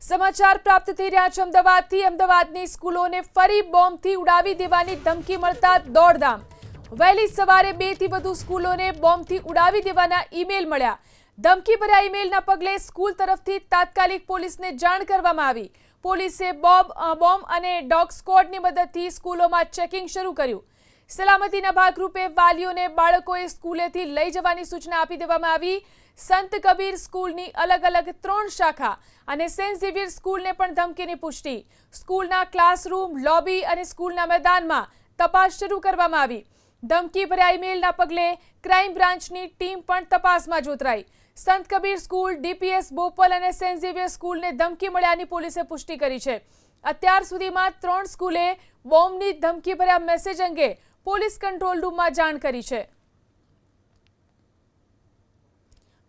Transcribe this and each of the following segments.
સમાચાર પ્રાપ્ત થઈ રહ્યા છે અમદાવાદથી। અમદાવાદની સ્કૂલોને ફરી બોમ્બથી ઉડાવી દેવાની ધમકી મળતા દોડધામ। વહેલી સવારે 2 થી વધુ સ્કૂલોને બોમ્બથી ઉડાવી દેવાના ઈમેલ મળ્યા। ધમકીભર્યા ઈમેલના પગલે સ્કૂલ તરફથી તાત્કાલિક પોલીસને જાણ કરવામાં આવી। પોલીસે બોમ્બ અને ડોગ સ્ક્વોડની મદદથી સ્કૂલોમાં ચેકિંગ શરૂ કર્યું। સલામતીના ભાગરૂપે વાલીઓને બાળકોએ સ્કૂલેથી લઈ જવાની સૂચના આપી દેવામાં આવી। સંત કબીર સ્કૂલની અલગ અલગ 3 શાખા અને સેન્ટ ઝેવિયર સ્કૂલને પણ ધમકીની પુષ્ટિ। સ્કૂલના ક્લાસરૂમ, લોબી અને સ્કૂલના મેદાનમાં તપાસ શરૂ કરવામાં આવી। ધમકીભર્યા ઈમેલના પગલે ક્રાઇમ બ્રાન્ચની ટીમ પણ તપાસમાં જોતરાઈ। સંત કબીર સ્કૂલ, ડીપીએસ બોપલ અને સેન્ટ ઝેવિયર સ્કૂલને ધમકી મળ્યાની પોલીસે પુષ્ટિ કરી છે। અત્યાર સુધીમાં 3 સ્કૂલે બોમ્બની ધમકીભર્યા મેસેજ અંગે પોલીસ કંટ્રોલ રૂમમાં જાણ કરી છે।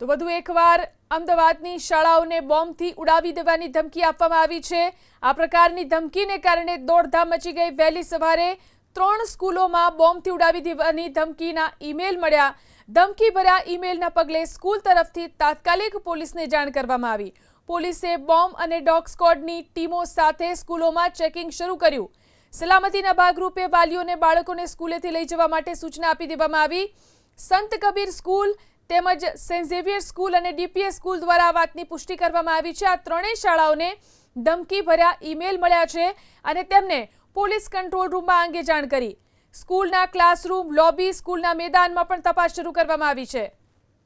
તો વધુ એકવાર અમદાવાદની શાળાઓને બોમ્બથી ઉડાવી દેવાની ધમકી આપવામાં આવી છે। આ પ્રકારની ધમકીને કારણે દોડધામ મચી ગઈ। વહેલી સવારે 3 સ્કૂલોમાં બોમ્બથી ઉડાવી દેવાની ધમકીના ઈમેલ મળ્યા। ધમકીભર્યા ઈમેલના પગલે સ્કૂલ તરફથી તાત્કાલિક પોલીસને જાણ કરવામાં આવી। પોલીસે બોમ્બ અને ડોગ સ્ક્વોડની ટીમો સાથે સ્કૂલોમાં ચેકિંગ શરૂ કર્યું। સલામતીના ભાગરૂપે વાલીઓને બાળકોને સ્કૂલેથી લઈ જવા માટે સૂચના આપી દેવામાં આવી। સંત કબીર સ્કૂલ તેમજ સેન્ટ ઝેવિયર સ્કૂલ અને ડીપીએસ સ્કૂલ દ્વારા આ વાતની પુષ્ટિ કરવામાં આવી છે। આ ત્રણેય શાળાઓને ધમકીભર્યા ઈમેલ મળ્યા છે અને તેમને પોલીસ કંટ્રોલ રૂમમાં અંગે જાણ કરી। સ્કૂલના ક્લાસરૂમ, લોબી, સ્કૂલના મેદાનમાં પણ તપાસ શરૂ કરવામાં આવી છે।